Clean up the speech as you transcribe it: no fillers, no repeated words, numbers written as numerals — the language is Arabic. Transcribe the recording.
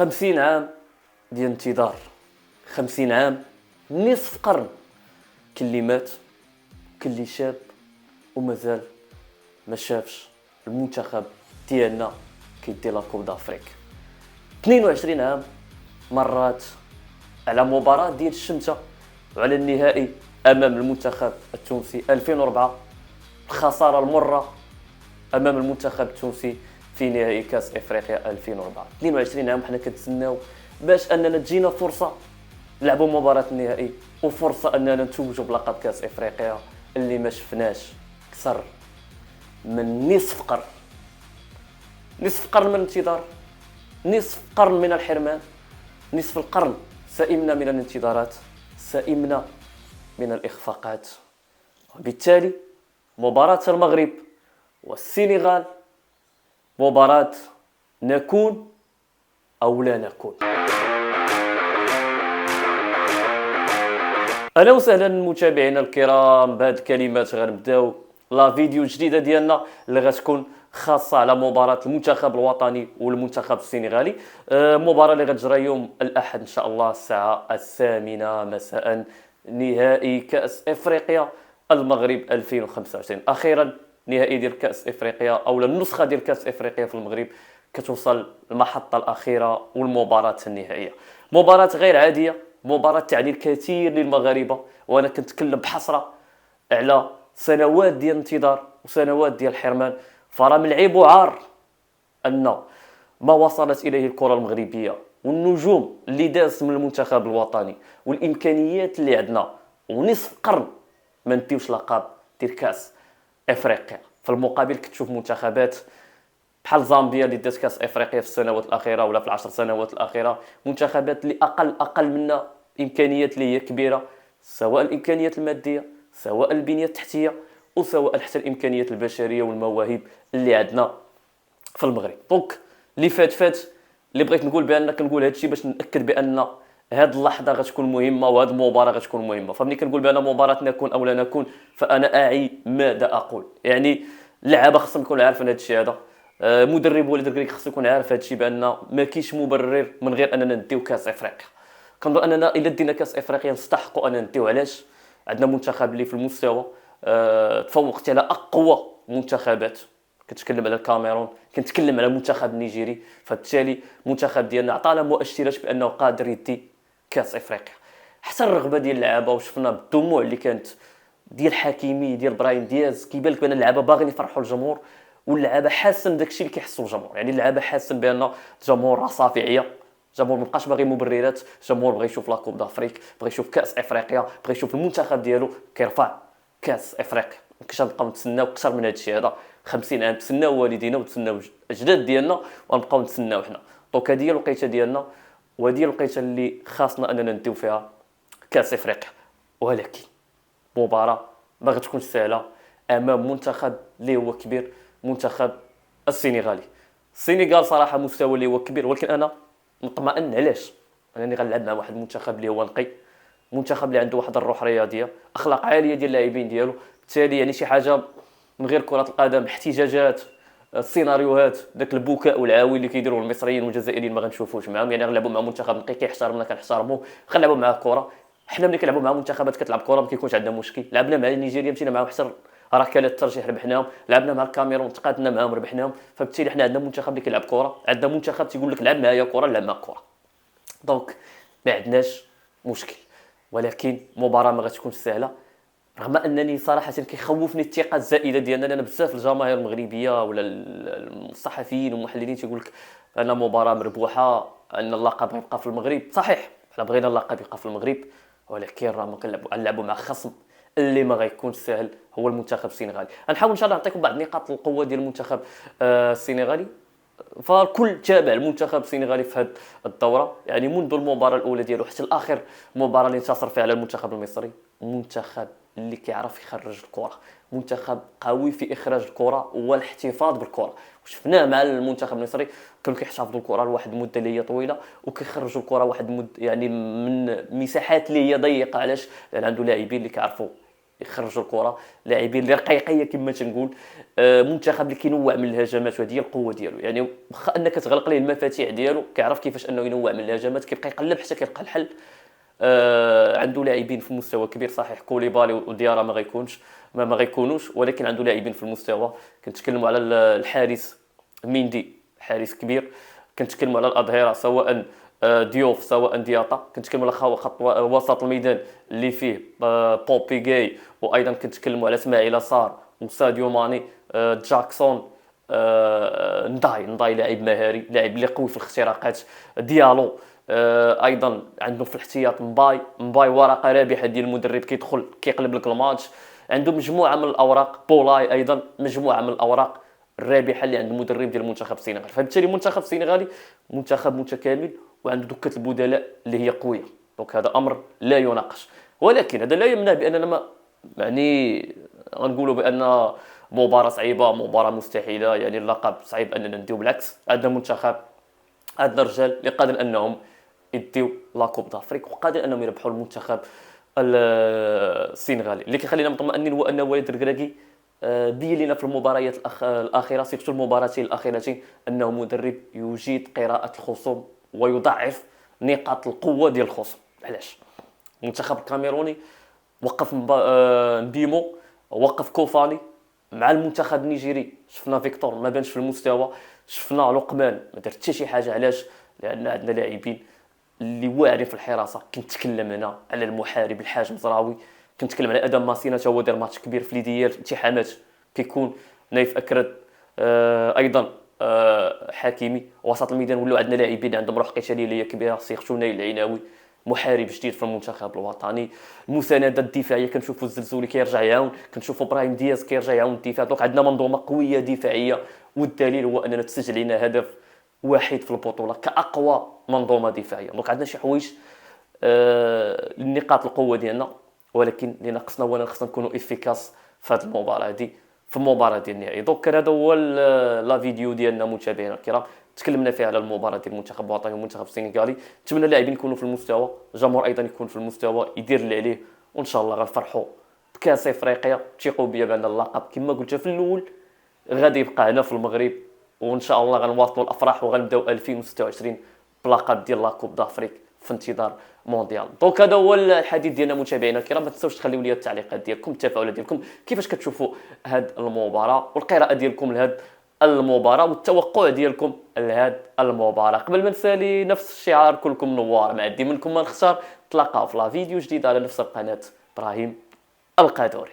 50 عام ديال انتظار، 50 عام، نصف قرن. كل اللي مات، كل اللي شاب ومازال ما شافش المنتخب ديالنا كيدير لا كوب دافريك. 22 عام مرات على مباراة ديال الشمسة وعلى النهائي امام المنتخب التونسي. 2004 الخسارة المرة امام المنتخب التونسي في نهائي كاس افريقيا 2004. 22 عام حنا كنتسناو باش اننا تجينا فرصة نلعبوا مباراة النهائي وفرصة اننا نتوجوا بلقب كاس افريقيا اللي ما شفناش كثر من نصف قرن. نصف قرن من الانتظار، نصف قرن من الحرمان، نصف القرن سئمنا من الانتظارات، سئمنا من الإخفاقات. وبالتالي مباراة المغرب والسنغال مباراة نكون أو لا نكون. أهلا وسهلا متابعينا الكرام. بهاد الكلمات غنبداو لا فيديو جديدة ديالنا اللي غتكون خاصة على مباراة المنتخب الوطني والمنتخب السنغالي. مباراة اللي غتجرى يوم الأحد إن شاء الله الساعة 8 مساء، نهائي كأس إفريقيا المغرب 2025. أخيرا نهائي ديال كأس إفريقيا أو النسخة ديال كأس إفريقيا في المغرب كتوصل المحطة الأخيرة والمباراة النهائية. مباراة غير عادية، مباراة تعني الكثير للمغاربة، وأنا كنتكلم بحسرة على سنوات ديال الانتظار وسنوات ديال الحرمان. فراه من العيب وعار أن ما وصلت إليه الكرة المغربية والنجوم اللي دازت من المنتخب الوطني والإمكانيات اللي عندنا ونصف قرن ما نديوش لقب ديال كأس إفريقيا. في المقابل كتشوف منتخبات بحال زامبيا اللي دات كاس افريقيا في السنوات الاخيره ولا في العشر سنوات الاخيره، منتخبات اللي اقل منا امكانيات اللي هي كبيره، سواء الامكانيات الماديه سواء البنيه التحتيه وسواء حتى الامكانيات البشريه والمواهب اللي عندنا في المغرب. دونك اللي فات اللي بغيت نقول بان كنقول هذا الشيء باش ناكد بان هذه اللحظه غتكون مهمه وهذه المباراه غتكون مهمه. فملي كنقول بان مباراه نكون او لا نكون فانا اعي ماذا اقول. يعني اللعابه خصهم يكونوا عارفين هذا الشيء هذا، مدرب وليد الكريك خصو يكون عارف هذا الشيء بان ما كاينش مبرر من غير اننا نديو كاس افريقيا. كنظن اننا الا دينا كاس افريقيا نستحقوا ان نديو. علاش؟ عندنا منتخب اللي في المستوى تفوقت على اقوى منتخبات. كنتكلم على الكاميرون، كنتكلم على المنتخب النيجيري. فبالتالي المنتخب ديالنا عطانا مؤشرات بانه قادر يدي كاس افريقيا. حتى الرغبه ديال اللعابه وشفنا بالدموع اللي كانت ديال حكيمي ديال براين دياز كيبان لك بان اللعابه باغيين يفرحوا الجمهور واللعابه حاسه داكشي اللي كيحسوا الجمهور. يعني اللعابه حاسه بان الجمهور راه صافي عيا، الجمهور مابقاش باغي مبررات، الجمهور بغى يشوف لا كوب دافريك، بغى يشوف كاس افريقيا، بغى يشوف المنتخب ديالو كيرفع كاس افريقيا. مابقاش نبقاو نتسناو اكثر من هذا الشيء هذا. 50 عام تسناو والدينا وتسناو اجداد ديالنا ونبقاو نتسناو حنا. دونك هذه هي الوقيته ديالنا وهذه الوقيته اللي خاصنا اننا نديو فيها كاس افريقيا. ولكن مباراه ما غتكونش سهله امام منتخب اللي هو كبير، منتخب السنغالي. السنغال صراحه مستوى اللي هو كبير، ولكن انا مطمئن. علاش؟ انني غنلعب مع واحد المنتخب اللي هو نقي، منتخب اللي عنده واحد الروح رياضيه، اخلاق عاليه ديال اللاعبين ديالو. بالتالي يعني شي حاجه من غير كره القدم، احتجاجات، السيناريوهات، داك البكاء والعاوي اللي كيديروا المصريين والجزائريين ما غنشوفوش معاهم. يعني غنلعبوا مع منتخب نقي كيحترمنا كنحترموه، غنلعبوا معاه كره. حنا ملي كنلعبوا مع منتخبات كتلعب كره ما كيكونش عندنا مشكل. لعبنا مع نيجيريا مشينا معاهم حتى ركلات الترجيح ربحناهم، لعبنا مع الكاميرون تقاتلنا معاهم ربحناهم. فبالتالي حنا عندنا منتخب اللي كيلعب كره، عندنا منتخب تيقول لك لعب معايا كره نلعب معاك كره. دونك ما عندناش مشكل. ولكن مباراه ما غتكونش سهله، رغم انني صراحه كيخوفني الثقه الزائده ديالنا. لان بزاف الجماهير المغربيه ولا الصحفيين والمحللين تيقول لك ان مباراه مربوحه، ان اللقب غيبقى في المغرب. صحيح حنا بغينا اللقب يبقى في المغرب، ولكن راه ما كنلعبوا مع خصم اللي ما غيكونش سهل هو المنتخب السنغالي. غنحاول ان شاء الله نعطيكم بعض نقاط القوه ديال المنتخب السنغالي. فالكل تابع المنتخب السنغالي في هذه الدوره، يعني منذ المباراه الاولى ديالو حتى الاخر مباراه اللي انتصر فيها على المنتخب المصري. منتخب اللي كيعرف يخرج الكره، منتخب قوي في اخراج الكره والاحتفاظ بالكره. وشفناه مع المنتخب المصري كانوا كيحتفظوا الكره لواحد المده اللي هي طويله وكيخرجوا الكره واحد يعني من مساحات اللي هي ضيقه. علاش؟ لان عنده لاعبين اللي كيعرفوا يخرجوا الكره، لاعبين اللي رقيقيه كما تنقول، منتخب اللي كينوع من الهجمات، وهذه هي القوه ديالو. يعني واخا انك تغلق ليه المفاتيح ديالو كيعرف كيفاش انه ينوع من الهجمات، كيبقى يقلب حتى كيلقى الحل. عنده لاعبين في مستوى كبير، صحيح كوليبالي وديارا ما غيكونش ما غيكونوش، ولكن عنده لاعبين في المستوى. كنتكلموا على الحارس ميندي، حارس كبير. كنتكلموا على الاظهره سواء ديوف سواء دياطا. كنتكلموا على خط وسط الميدان اللي فيه بوبي جاي، وايضا كنتكلموا على اسماعيل صار وساديو ماني، جاكسون، نضاي لاعب مهاري، لاعب اللي قوي في الاختراقات. ديالو ايضا عندهم في الاحتياط مباي ورقه رابحه ديال المدرب، كيدخل كيقلب لك الماتش. عنده مجموعه من الاوراق، بولاي ايضا مجموعه من الاوراق الرابحه اللي عند المدرب ديال المنتخب السنغالي. فبالتالي المنتخب السنغالي منتخب متكامل وعنده دكه البدلاء اللي هي قويه، دونك هذا امر لا يناقش. ولكن هذا لا يمنع باننا ما يعني غنقولوا بان مباراه صعيبه، مباراه مستحيله، يعني اللقب صعيب اننا نديو. بالعكس، عندنا منتخب، عندنا رجال اللي قادر انهم يديو لا كوب دافريك، وقادر انهم يربحوا المنتخب السنغالي. اللي كيخلينا مطمئنين هو ان وليد الكراكي بين لنا في المباريات الاخيره، سيرتو المباراتين الاخيرتين، انه مدرب يجيد قراءه الخصوم ويضعف نقاط القوه ديال الخصوم. علاش؟ المنتخب الكاميروني وقف مبيمو، وقف كوفاني. مع المنتخب النيجيري شفنا فيكتور ما بانش في المستوى، شفنا لقمان ما دار حتى شي حاجه. علاش؟ لان عندنا لاعبين اللي واعرين في الحراسه. كنتكلم هنا على المحارب الحاج مزراوي، كنتكلم على ادم ماسينا، حتى هو دار ماتش كبير في ليديال التحامات. كيكون نايف اكرد، ايضا حكيمي. وسط الميدان ولاو عندنا لاعبين عندهم روح قتاليه كبيره، سيرتو نايل العناوي محارب جديد في المنتخب الوطني. المساندة الدفاعيه كنشوفوا الزلزولي كيرجع يعاون، كنشوفوا ابراهيم دياز كيرجع يعاون الدفاع. دونك عندنا منظومه قويه دفاعيه، والدليل هو اننا تسجل لنا هدف واحد في البطوله كاقوى منظومه دفاعيه. دونك عندنا شي حوايج نقاط القوه ديالنا، ولكن اللي ناقصنا هو خصنا نكونوا افيكاس في هذه المباراه دي، في المباراه ديال النهائي. دونك هذا هو لا فيديو ديالنا متابعينا الكرام، تكلمنا فيها على المباراه ديال المنتخب الوطني والمنتخب السنغالي. نتمنى اللاعبين يكونوا في المستوى، الجمهور ايضا يكون في المستوى، يدير اللي عليه، وان شاء الله غنفرحوا بكاس افريقيا. ثقوا بيا بان اللقب كما قلت في الاول غادي يبقى هنا في المغرب، وان شاء الله غنواصلوا الافراح وغنبداو 2026 بلقب ديال لاكوب دافريك في انتظار مونديال. دونك هذا هو الحديث ديالنا متابعينا الكرام. ما تنساوش تخليو لي التعليقات ديالكم، التفاعلات ديالكم، كيفاش كتشوفوا هاد المباراه، والقراءه ديالكم لهاد المباراه، والتوقع ديالكم لهاد المباراه. قبل ما نسالي نفس الشعار كلكم نوار، ما عندي منكم ما نختار. تلاقاو في لا فيديو جديد على نفس القناه. ابراهيم القادوري.